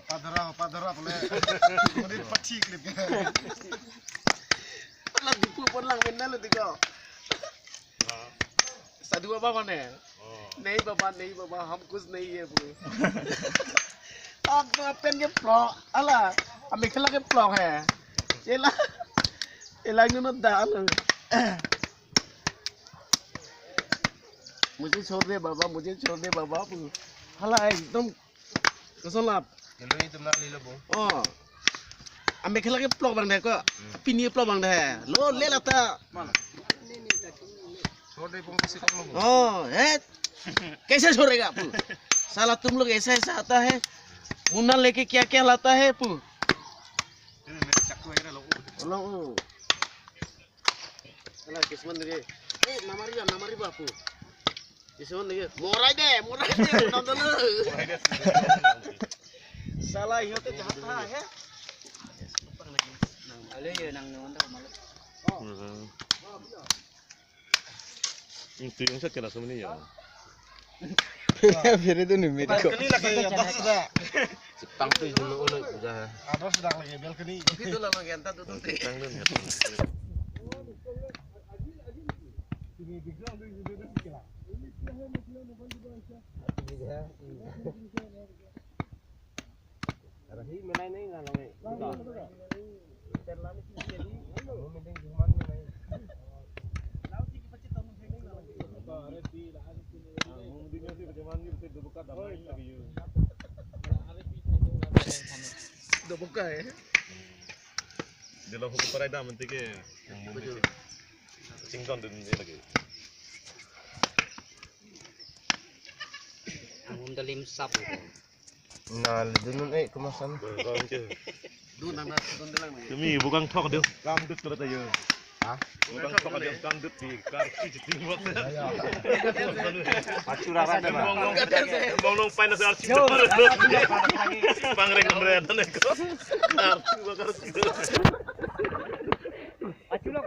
Padara boleh. Kemudian paci klipnya. Lah dipupun lang minna lo tiga. Sadu apa mana? नहीं बाबा हम कुछ नहीं है वो आप तो पेन के फ्लॉक अला अब मिखला के फ्लॉक है ये लाइन में दाल मुझे छोड़ दे बाबा हला एकदम कसलाप Kalau itu melalui lobo. oh अब मिखला के फ्लॉक बन रहा है को पिनी फ्लॉक बन रहा है लो ले लाता छोड़ दे पंख से कर लोगो. oh कैसे छोड़ेगा पू साला तुम लोग ऐसा ऐसा आता है मुन्ना लेके क्या क्या लाता है पू Ini mereka cakku aja logo. Lo Alah kisman deh namari bapu kisman deh morai deh nonton lu salah iyo teh jahat ha ya Alo yo nang nonton malu. Itu yang saya kira sebenarnya. फिर तो नहीं मेरे को Balkoni lagi atas sudah. Jepang tuh dulu udah udah. Atas sudah lagi balkoni. itu lah yang tak tutup deh Jepang tuh ya. Rahi menai nih nggak lagi. udah buka ya Di dalam hukum parada mentike yang mau singkong dan ini lagi. Ang dalim sap. Nah, dulu kemasan. Kalau itu dulu nang lang demi bukan tok dia kandut terus aja. Bukan tok dia kandut di kartu jadi buat. Acuraran deh, Pak. Ngomong finance arsi. Pangreng keberadaan itu. Arsi bakar. Aculah